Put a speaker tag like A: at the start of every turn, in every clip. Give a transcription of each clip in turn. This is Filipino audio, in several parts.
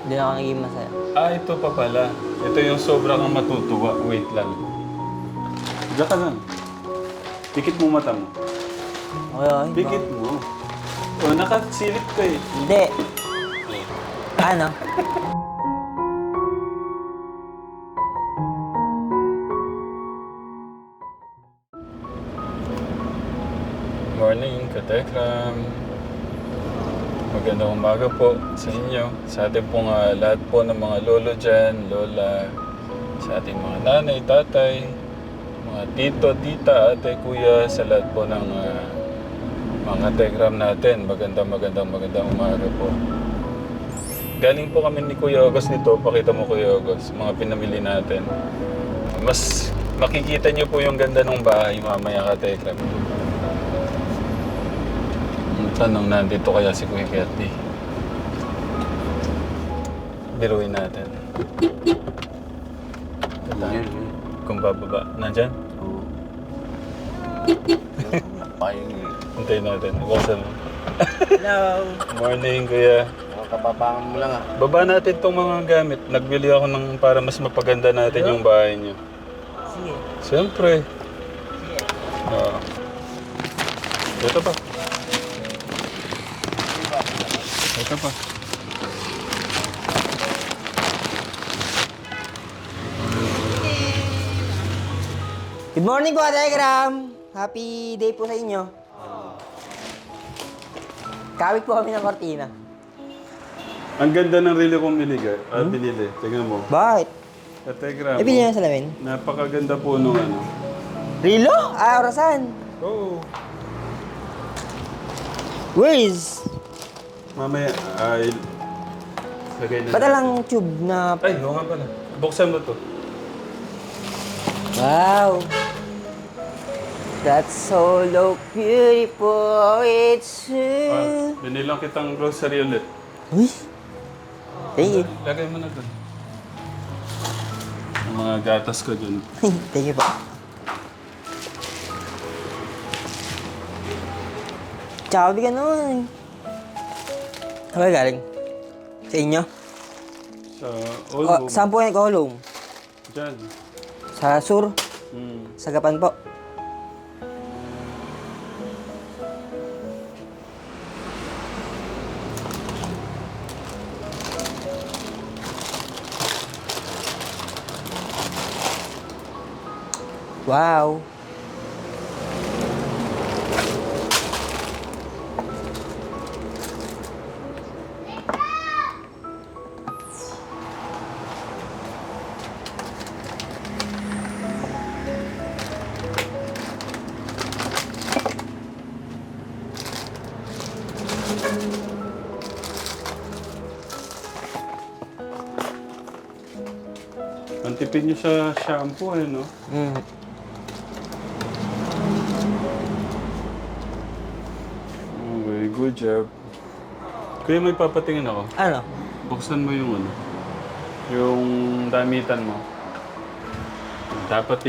A: Hindi na ako naging masaya.
B: Ito pa pala. Ito yung sobra kang matutuwa. Wait lang. Diyan ka lang. Pikit mo mata mo.
A: Okay.
B: Pikit mo. Nakasilip ka eh.
A: Hindi. Ano?
B: Morning, Katekram. Magandang umaga po sa inyo. Sa ating pong lahat po ng mga lolo dyan, lola, sa ating mga nanay, tatay, mga tito, tita, ate, kuya, sa lahat po ng mga Tekram natin. Magandang umaga po. Galing po kami ni Kuya August nito. Pakita mo, Kuya August, mga pinamili natin. Mas makikita niyo po yung ganda ng bahay mamaya, Katekram. Tanong, nandito kaya si Kuya Kerty? Biruin natin. Yan. Kung bababa. Nandyan?
C: Oo.
B: Hintayin natin. Buksan mo.
A: Hello.
B: Morning, Kuya.
C: Kababangan mo lang ah.
B: Baba natin itong mga gamit. Nagbili ako ng para mas mapaganda natin yung bahay niyo.
A: Sige.
B: Siyempre. Oo. Ito pa. Ito pa.
A: Good morning po, Telegram! Happy day po sa inyo. Kawit po kami ng kortina.
B: Ang ganda ng relo kong binili. Tingnan mo.
A: Bakit?
B: Kategram.
A: Ibili na sa lamin.
B: Napakaganda po nung ano.
A: Rilo? Orasan.
B: Oo.
A: Where is?
B: Mamaya, lagay na.
A: Ba't lang tube na...
B: Ay, oo nga pala. Buksan mo to.
A: Wow! That's so beautiful, it's true.
B: Binilang kitang grocery ulit.
A: Uy! Thank you.
B: Lagay mo na doon. Ang mga gatas ko dun.
A: Thank you po. Tsaka ka naman. Saan galing? Sa inyo?
B: Sa Olbom.
A: Saan po kayo nagkahulong?
B: Diyan.
A: Sa sur?
B: Hmm.
A: Sa Gapan po? Wow!
B: Ang tipid nyo sa shampoo eh, no?
A: Mm.
B: Okay, good job. Kuya, may papatingin ako.
A: Ano?
B: Buksan mo yung ano. Yung damitan mo. Dapat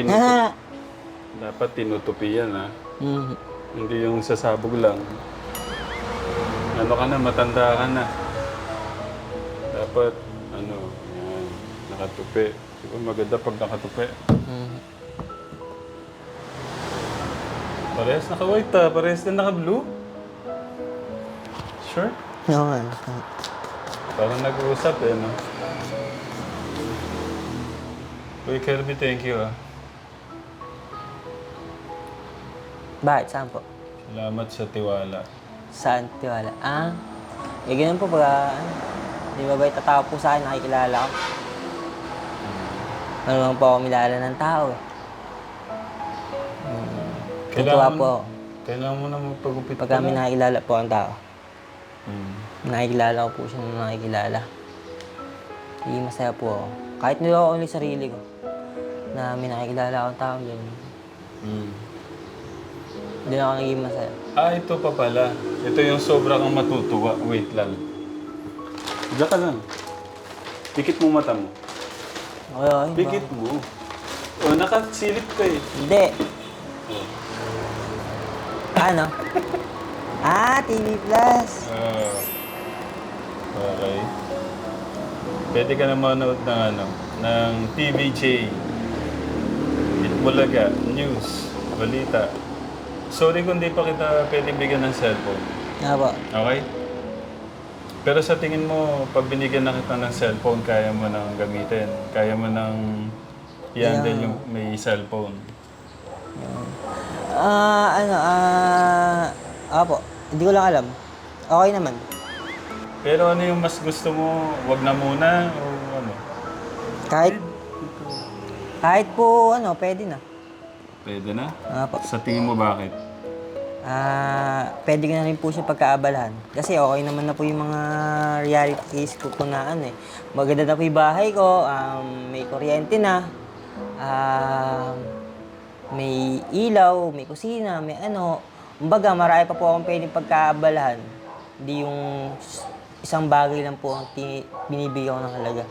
B: tinutupi yan, ha?
A: Mm.
B: Hindi yung sasabog lang. Ano ka na, matanda ka na. Dapat, ano, yan, nakatupi. Di ba maganda pag nakatupi?
A: Mm.
B: Parehas naka-white ah, parehas na naka-blue. Sure?
A: Oo nga.
B: Parang nag-uusap eh, no? Uy, Kirby, thank you ah.
A: Bakit? Saan po?
B: Salamat sa tiwala.
A: Saan tiwala? Ganun po pag di ba ba itatao po sa akin, nakikilala ko. Ano naman po ako milala ng tao eh. Tutuwa po ako.
B: Kailangan mo na magpagupit
A: Pag kami nakikilala po ang tao.
B: Hmm.
A: Nakikilala ko po siya na nakikilala. Hindi masaya po ako. Kahit nila ko ulit sarili ko. Na may nakikilala akong tao dyan.
B: Hmm.
A: Hindi na ako naging masaya.
B: Ito pa pala. Ito yung sobra kang matutuwa. Wait lang. Diyan ka lang. Pikit mo mata mo.
A: Okay.
B: Pikit mo. Nakasilip ka eh.
A: Hindi. Ano? TV Plus.
B: Okay. Pwede ka na manood ng ng TVJ. Itbulaga, news, balita. Sorry kung di pa kita pwede bigyan ng cellphone.
A: Nga po.
B: Okay? Pero sa tingin mo, pag binigyan na kita ng cellphone, kaya mo nang gamitin. Kaya mo nang i-handle yung may cellphone.
A: Apo. Hindi ko lang alam. Okay naman.
B: Pero ano yung mas gusto mo? Wag na muna o ano?
A: Kahit po, pwede na.
B: Pwede na?
A: Apo.
B: Sa tingin mo bakit?
A: Pwede ko na rin po siya pagkaabalahan. Kasi okay naman na po yung mga realities ko po na maganda na po yung bahay ko, may kuryente na, may ilaw, may kusina, may Kumbaga, marami pa po akong pwedeng pagkaabalahan. Hindi yung isang bagay lang po ang binibigyan ko ng halaga.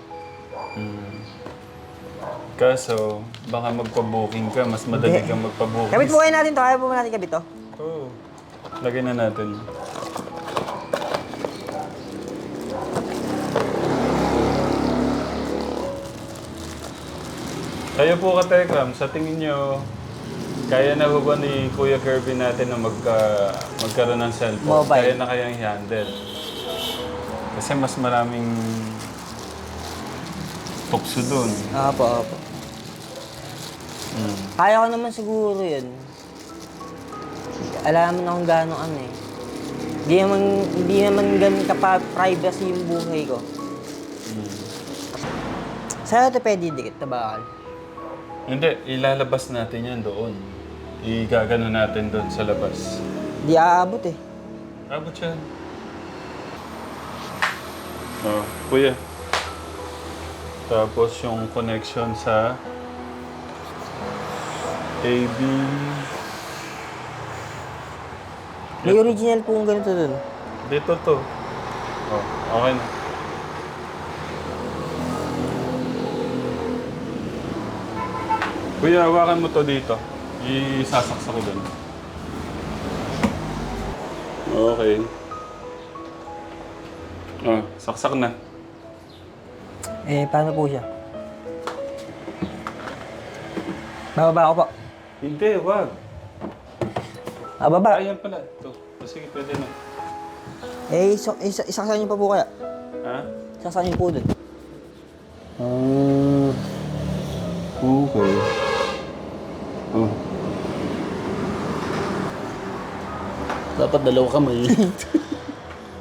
B: Kaso, baka magpa-booking ka, mas madali kang magpa-booking.
A: Kabit po kayo natin to. Kaya po natin kabit to.
B: Oo. Lagyan na natin. Kayo po ka-Tekram, sa tingin nyo, kaya na ba ni Kuya Kirby natin na magkaroon ng cellphone?
A: Mobile.
B: Kaya na kayang i-handle? Kasi mas maraming tukso dun.
A: Opo. Kaya ko naman siguro yun. Alam mo na kung gaano Hindi naman ganun ka-privacy yung buhay ko. Saan ito pwede dikit na bakal?
B: Hindi, ilalabas natin yan doon. Igagano natin doon sa labas.
A: Di aabot eh.
B: Abot yan. Oh, kuya. Tapos yung connection sa AB.
A: May original po yung ganito dun.
B: Dito to. Oh, okay na. Kuya, hawakan mo to dito. Isasaksa ko dun. Okay. Oh, saksak na.
A: Paano po siya? Bababa ako po.
B: Hindi, wag.
A: Baba.
B: Ayan pala. Ito. Sige, pwede na.
A: Isaksakan niyo pa po kaya?
B: Ha?
A: Isaksakan niyo po dun.
B: Okay. Oh. Dapat dalawa kamay.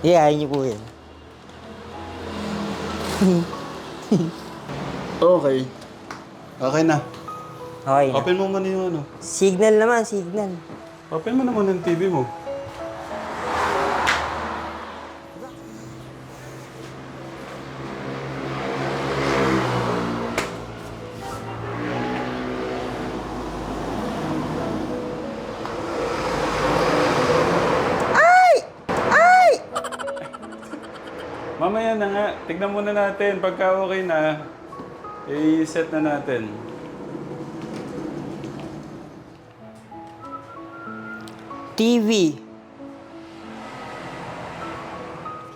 A: Ayayin niyo po yan.
B: Okay. Okay na.
A: Okay na.
B: Open mo muna yung
A: Signal naman, signal.
B: Open mo naman yung TV mo. Mamaya na nga. Tignan muna natin. Pagka okay na, i-set na natin.
A: TV.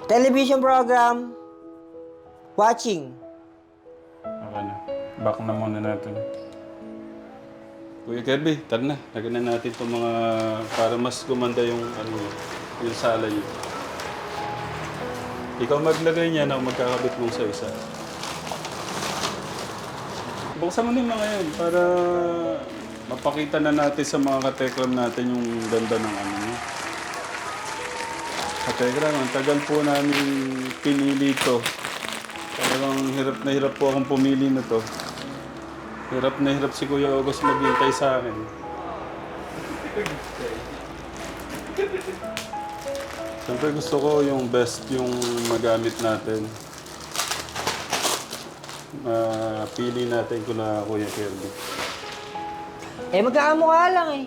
A: Television program. Watching.
B: Okay na. Back na muna natin. Kuya Kirby, tara na. Lagyan na natin itong mga... para mas gumanda yung yung sala niyo. Ikaw maglagay niya na magkakabit mong sa isa. Buksan mo na yung mga yan para mapakita na natin sa mga katekram natin yung ganda ng niya. Katekram, ang tagal po namin pinili ito. Talagang hirap na hirap po akong pumili na to. Hirap na hirap si Kuya August maghintay sa akin. Siyempre gusto ko yung best yung magamit natin. Pili natin ko na Kuya Kirby.
A: Magkakamukha lang eh.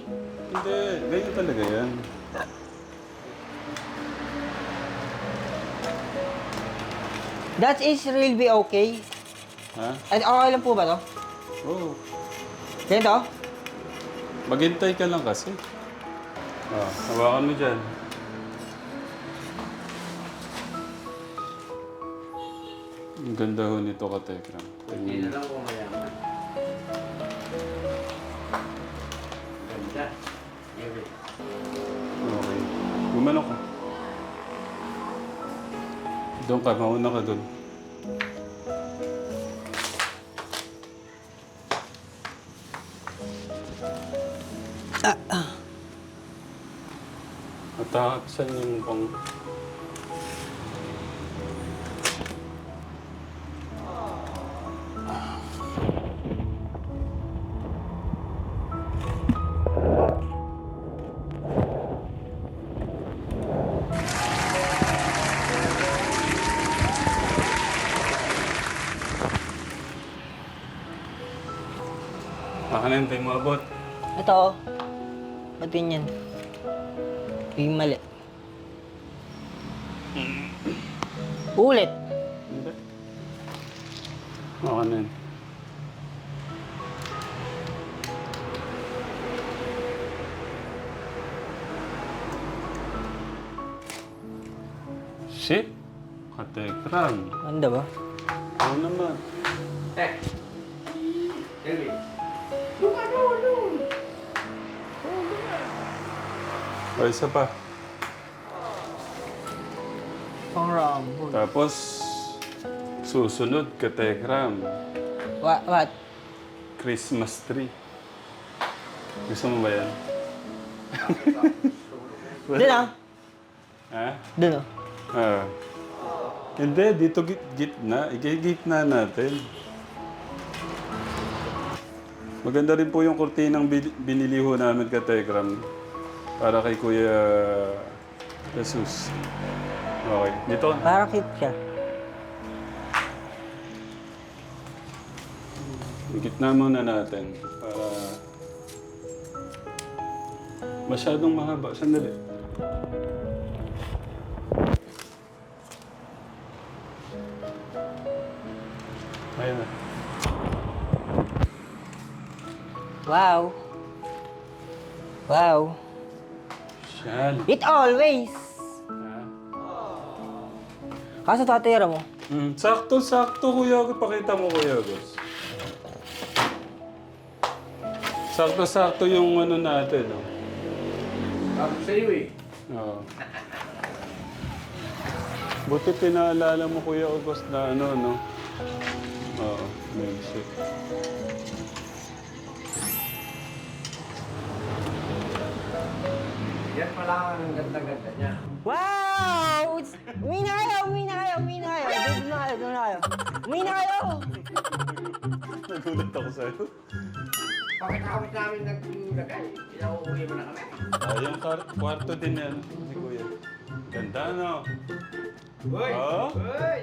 B: Hindi, ganyan talaga yan.
A: That is really be okay.
B: Ha?
A: At okay lang po ba to?
B: Oo.
A: Ganito?
B: Maghintay ka lang kasi. Hawakan mo dyan. Ang ganda ho nito ka, Tekram.
C: Hindi na lang kung mayaman. Ganda. Yuri.
B: Okay. Gumano ka. Doon ka, mauna ka doon. At saan yung pang... Makanan tayo mo abot.
A: Ito, oh. Ba't ganyan? Yung mali. Ulit.
B: Hindi. Makanan. Shit! Katekram.
A: Ganda ba?
B: Oo naman.
C: Yuri.
B: O, isa pa.
A: Pang Rambo.
B: Tapos, susunod, Katekram.
A: What?
B: Christmas tree. Gusto mo ba yan?
A: Doon ah.
B: Ha?
A: Doon oh.
B: Ah. Hindi, dito gitna. Igigitna natin. Maganda rin po yung kurtinang binili ho namin ka Telegram para kay Kuya Jesus. Okay, dito.
A: Parang cute siya.
B: Gitna muna natin para masyadong mahaba. Sandali. Ayun na.
A: Wow. Wow.
B: Yan.
A: It always.
B: Ha?
A: Kaso tatira mo.
B: Sakto-sakto, Kuya Gus. Pakita mo, Kuya Gus. Sakto-sakto yung ano natin, no?
C: Ako sa'yo eh.
B: Oo. Buti pinaalala mo, Kuya August, na ano, no? Oo, music.
C: Yan pala ang ganda-ganda niya.
A: Wow! Uwi na kayo! Uwi na kayo! Uwi na kayo! Doon na kayo! Doon na kayo! Uwi na kayo!
B: Nagulat ako sa'yo.
C: Bakit kami namin naglagay? Pinauuwi mo na kami.
B: Yung kwarto din yan, ni Kuya. Ganda, no?
C: Uy!
B: Oh?
C: Uy!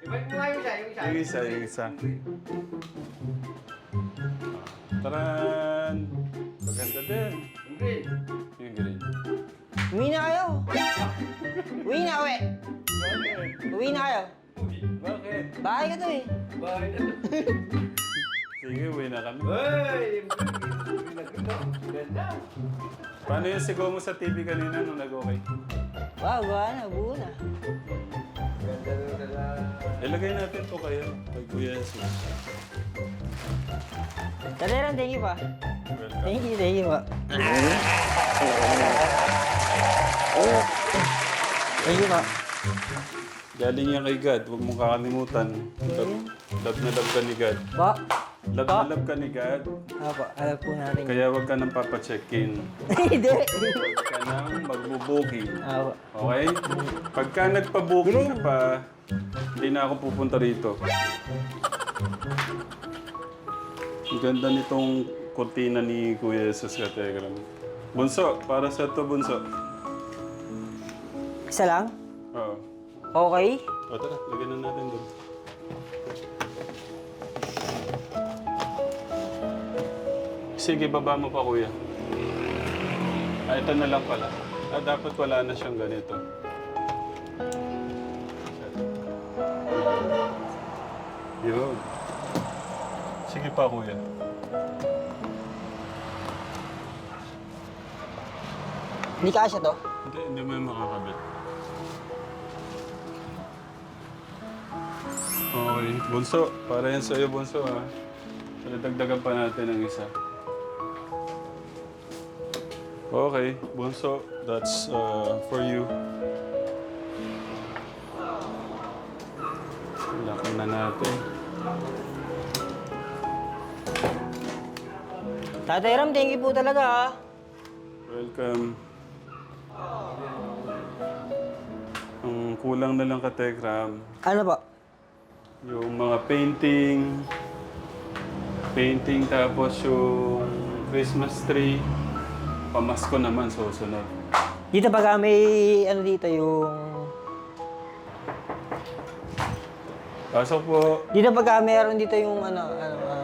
C: Iba't mo nga yung isa, yung isa.
B: Yung isa, yung isa. Taran! Maganda din.
C: Yung green.
B: Yung green.
A: Uwi na kayo! Uwi na, uwi! Uwi na kayo!
B: Bakit?
A: Bahay ka to eh!
C: Bahay na to.
B: Sige, uwi na kami.
C: Uy! Yung green na green, no? Ganda.
B: Paano yung sigaw mo sa TV kanina nung nag-okay?
A: Wow, gawa na, buo na.
C: Ganda na ganda.
B: Ilagay natin to kayo kay Kuya Jesus.
A: Taliran, thank you pa.
B: Welcome.
A: Thank you pa. Thank you pa.
B: Galing yan kay God, huwag mong kakalimutan. Love na love ka ni God.
A: Pa?
B: Love na love ka ni God.
A: Apa, alam po natin.
B: Kaya huwag ka nang papacheck-in.
A: Hindi.
B: Huwag ka nang magbubuking.
A: Apa.
B: Okay? Pagka nagpa-booking ka pa, hindi na ako pupunta rito. Ang ganda nitong kurtina ni Kuya Jesus ka Telegram. Bunso, para sa to Bunso.
A: Isa lang?
B: Oo.
A: Okay.
B: O tara, lagyan na natin doon. Sige, baba mo pa kuya. Ito na lang pala. Dapat wala na siyang ganito. Yun. Sige pa kuya.
A: Hindi kasya to?
B: Hindi mo yung makakabit. Okay. Bunso, para yan sa'yo, Bunso, ha. Dagdagan pa natin ng isa. Okay, Bunso, that's for you. Laki na natin.
A: Tatay Ram, thank you po talaga ha.
B: Welcome. Ang kulang na lang ka, Tekram.
A: Ano po?
B: Yung mga painting, tapos yung Christmas tree, pamasko naman susunod.
A: Dito pag may ano dito yung...
B: Pasok po.
A: Dito pag meron dito yung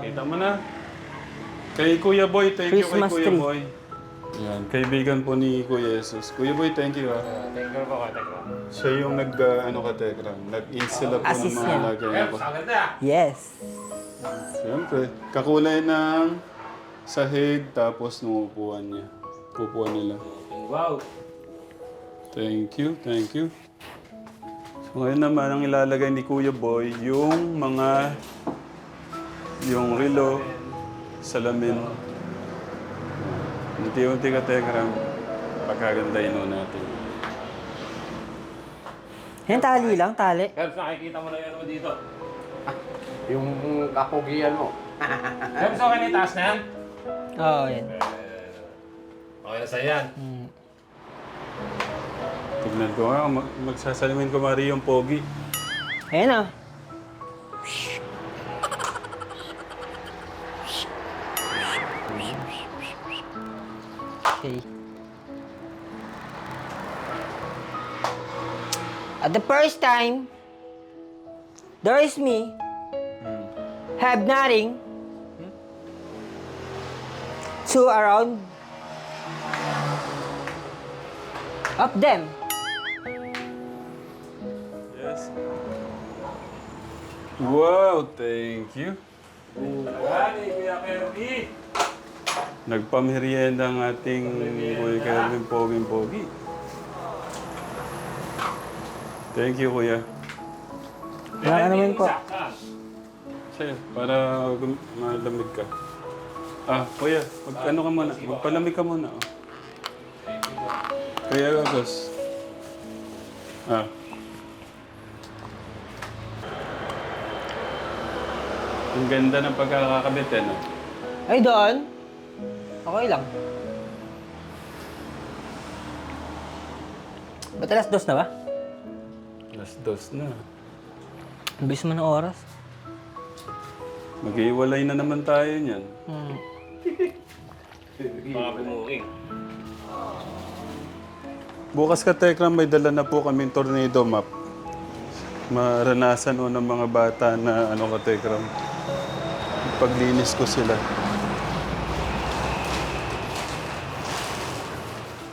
B: Kita mo na. Kay Kuya Boy, thank you
A: Christmas
B: kay Kuya
A: tree.
B: Boy. Yan, kaibigan po ni Kuya Jesus. Kuya Boy, thank you, ha.
C: Thank you po, thank you.
B: Siya yung nag-install po ng
A: Assist
B: mga
A: niya.
B: lagayan ko.
C: Sagad na.
A: Yes.
B: Siyempre, kakulay ng sahig tapos ng upuan niya. Upuan nila.
C: Wow.
B: Thank you, thank you. So ngayon naman, ang ilalagay ni Kuya Boy, yung relo, salamin. Unti-unti ka, Tekram. Pagkagandahin mo natin.
A: Yan, tali lang, tali.
C: Kebs, nakikita mo na yan mo dito. Yung kapugian mo. Kebs, okay na yung taas na yan?
A: Oo, yan.
C: Okay na sa'yo yan.
B: Tignan ko nga, magsasalamin ko mari yung pogi.
A: Ayan ah. Okay. At the first time, there is me, have nothing, two around of them.
B: Yes. Wow, thank you.
C: Kuya Kirby.
B: Nagpamerienda ang ating Kuya Kelvin Poging-Pogi. Thank you, Kuya.
A: Wala ka naman po.
B: Sa'yo, para malamig ka. Kuya, ano ka muna? Magpalamig ka muna. Oh. Kuya Agos. Ang ganda ng pagkakakabit, eh, no?
A: Ay, doon. Okay lang. Ba't alas 2 na ba?
B: Alas 2 na.
A: Ang bilis mo ng oras.
B: Mag-iwalay na naman tayo niyan.
C: Mga bumuing.
B: Bukas ka, Tekram, may dala na po kaming tornado map. Maranasan o ng mga bata na ka, Tekram. Paglinis ko sila.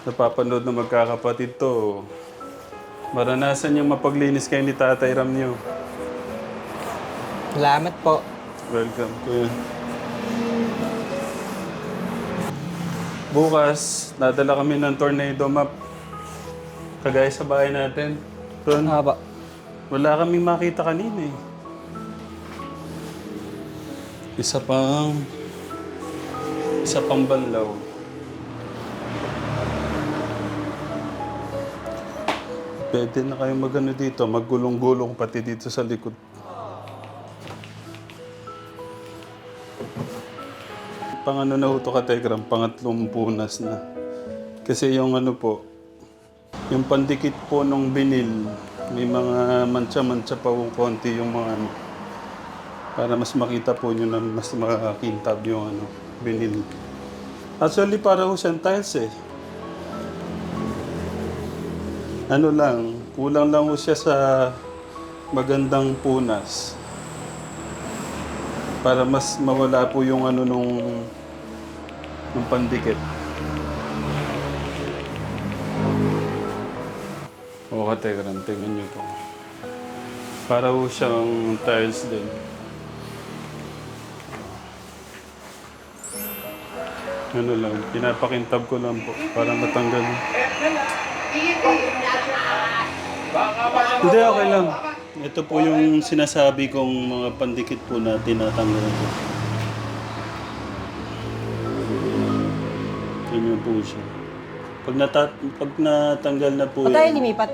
B: Napapanood na magkakapatid to. Maranasan yung mapaglinis kayo ni Tatay Ram niyo.
A: Salamat po.
B: Welcome, Kuya. Bukas, nadala kami ng tornado map. Kagaya sa bahay natin. Doon.
A: Haba.
B: Wala kaming makita kanina eh. Isa pang banlaw. Pwede na kayong magano dito, maggulong-gulong pati dito sa likod. Pang na ho to, Kategram, pangatlong punas na. Kasi yung yung pandikit po nung binil, may mga mantsa-mantsa pa kung konti yung mga para mas makita po nyo na mas makakintab yung binil. Actually, para ho siyang tiles eh. Kulang lang ho siya sa magandang punas. Para mas mawala po yung nung pandikit. O Kategram, tingnan nyo to. Para ho siyang tiles din. Pinapakintab ko lang po para matanggal. Hindi, okay lang. Ito po yung sinasabi kong mga pandikit po na tinatanggal ko. Ganyan po siya. Pag natanggal na po
A: Ba't tayo
B: yan,
A: lumipat?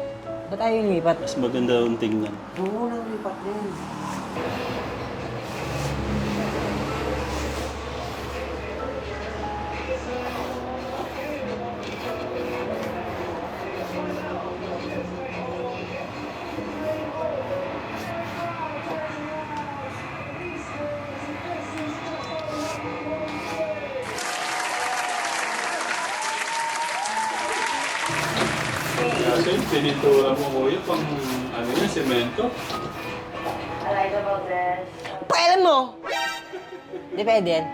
A: Ba't tayo lumipat?
B: mas maganda yung tingnan.
A: Oo, lumipat din.
B: Kasi pinitura mo kuya pang ano yun, semento.
A: Pailan mo! Di pwede yan.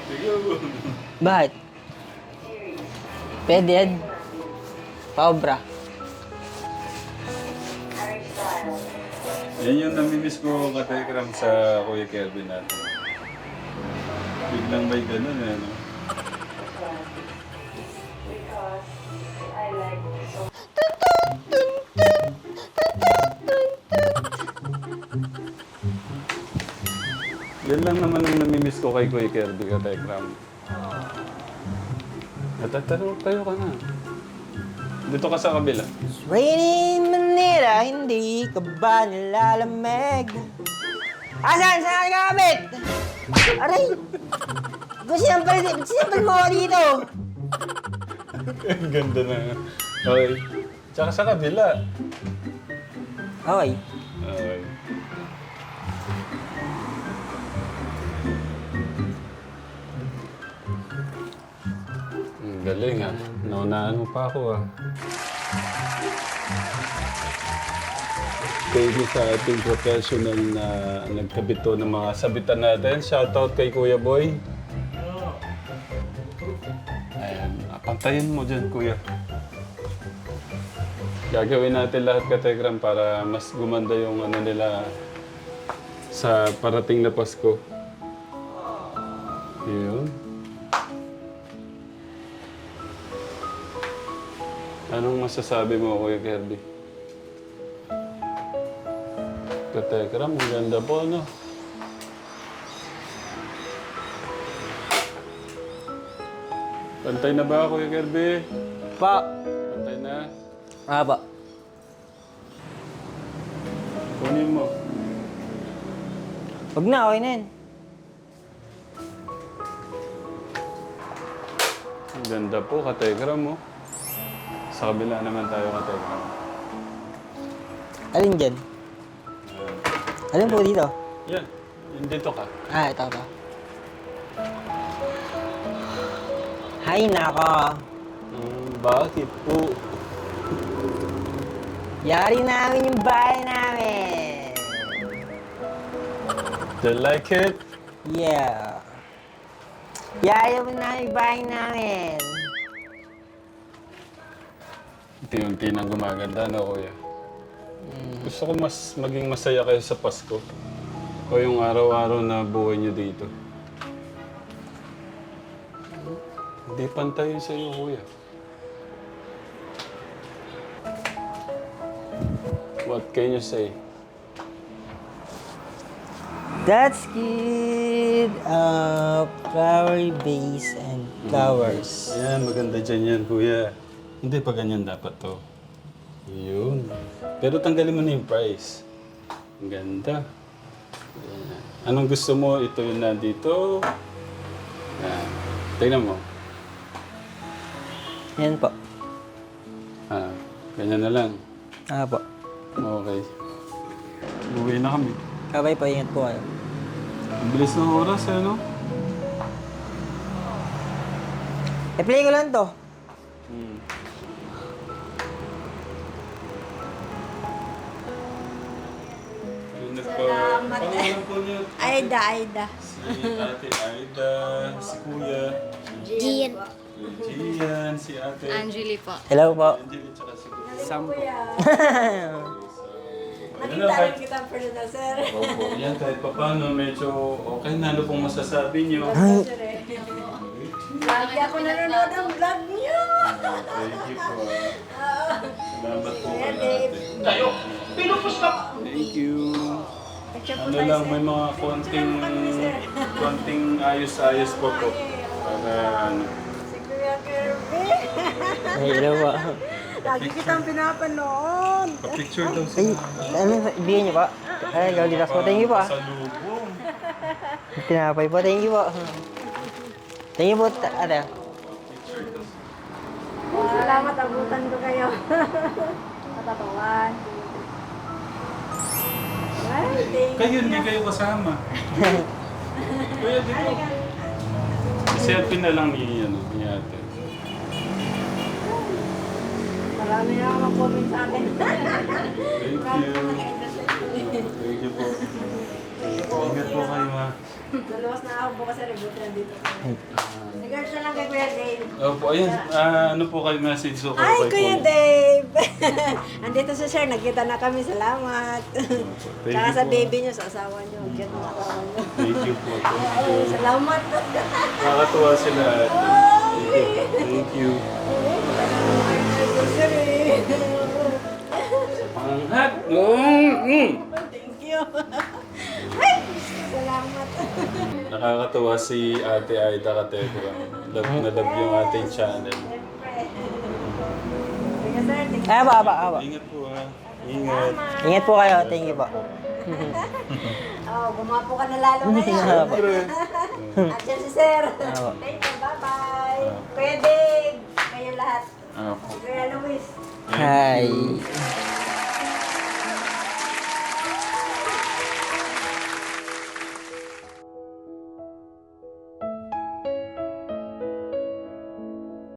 B: Sige po.
A: Bakit? Pwede yan. Paobra.
B: Yan yung namimiss ko katekram sa Kuya Kelvin natin. Biglang may ganun eh, no? Yan lang naman ang namimiss ko kay Kuya Kirby katekram. Natatanong tayo ka na. Dito ka sa kabila.
A: It's raining in Manila, hindi ka ba nilalamig? Asan? Saan ka kapit? Aray! Sinampal mo ako dito!
B: Ang ganda na. Okay. Tsaka sa kabila.
A: Okay.
B: Okay. Ang galing ah. Naunaan mo pa ako ah. Thank you sa ating professional na nagkabito ng mga sabitan natin. Shoutout kay Kuya Boy. Ayan. Pantayin mo dyan, Kuya. Gagawin natin lahat kategram para mas gumanda yung ano nila sa parating na Pasko. Yun. Anong masasabi mo, Kuya Kirby? Katekram, ang ganda po, no? Pantay na ba, Kuya Kirby?
A: Pa.
B: Pantay na.
A: Pa.
B: Kunin mo.
A: Huwag na, okay na yan.
B: Ang ganda po, katekram, mo. Sa kabila naman tayo, katekram.
A: Alin dyan? Alin po dito?
B: Yan. Yan dito ka.
A: Ah, ito. Hay nako.
B: Bakit po?
A: Yari namin yung bahay namin.
B: Do you like it?
A: Yeah. Yari namin yung bahay namin.
B: Unti-unti nang gumaganda, no, Kuya? Gusto ko mas maging masaya kayo sa Pasko. O yung araw-araw na buhay niyo dito. Hindi pantay yun sa iyo, Kuya. What can you say?
A: That's good. Flowery base and flowers.
B: Ayan, maganda dyan yan, Kuya. Hindi pa ganyan dapat to. Yun. Pero tanggalin mo na yung price. Ang ganda. Ayan. Anong gusto mo? Ito yung nandito. Ayan. Tingnan mo.
A: Yan po.
B: Ah, ganyan na lang.
A: Ah po.
B: Okay. Uwi na kami.
A: Kabay po, ingat po kayo.
B: Ang bilis ng oras, eh, no?
A: I-play ko lang to.
B: Salamat. Pangalan po niyo?
D: Aida.
B: Si Ate Aida, si Kuya,
D: Gian.
B: Gian, si Ate
D: Angeli po.
A: Hello po.
B: Angeli, tsaka si Kuya.
A: Sampo.
B: Nakita rin kita personal, sir. Opo, yan kahit pa paano, medyo okay na. Ano pong masasabi niyo?
D: Lagi ako nanonood ng vlog niyo.
B: Thank you po. Salamat po kay ate.
C: Kayo, pinupos ka pa.
B: Thank you. Ano lang, may mga konting ayos-ayos po po. Para ano.
E: Si Kuya Kirby.
A: Hello po.
E: Lagi kitang pinapanood.
B: Pa-picture daw
A: Ay, ano, ibigay niyo po. Ay, Lolitas po. Thank you po.
B: Sa lubong.
A: Tinapay po. Thank you po. Thank you po, ate.
E: Salamat, abutan ko kayo. Matatawan. Ay, thank
B: Kayo, hindi kayo kasama. Kuya, dito. Selfie na lang ni ate.
E: Marami na ako comment sa akin.
B: Thank you. Thank you po. Ingat po kayo, ha.
E: Naluwas na ako bukas sa reboot na dito. Regards na lang kay Kuya Dave.
B: Opo, ayun. Ano po kayo message ko
E: Ay,
B: kay
E: Kuya
B: Kuya?
E: Dave! Andito si Sir, nagkita na kami. Salamat.
B: Thank
E: Tsaka
B: you
E: sa
B: po.
E: baby niyo, sa asawa niyo. Cute ng asawa niyo.
B: Thank you po. Thank you.
E: Salamat.
B: Nakakatuwa sila. ate. Thank you.
E: Sir, eh.
B: Panghag.
E: Thank you. Ay, salamat.
B: Nakakatuwa si Ate Aida Katekra. Love na love yung ating channel.
E: Siyempre. Sige, sir. Thank you.
A: Aba.
B: Ingat po, ha. Ingat.
A: Ingat po kayo. Thank you po.
E: Oh, gumapo ka na lalo ngayon. Andiyan si Sir. Thank you. Bye-bye. Kuya Dave. Kayo lahat.
B: Opo.
E: Kuya Luis.
A: Hi.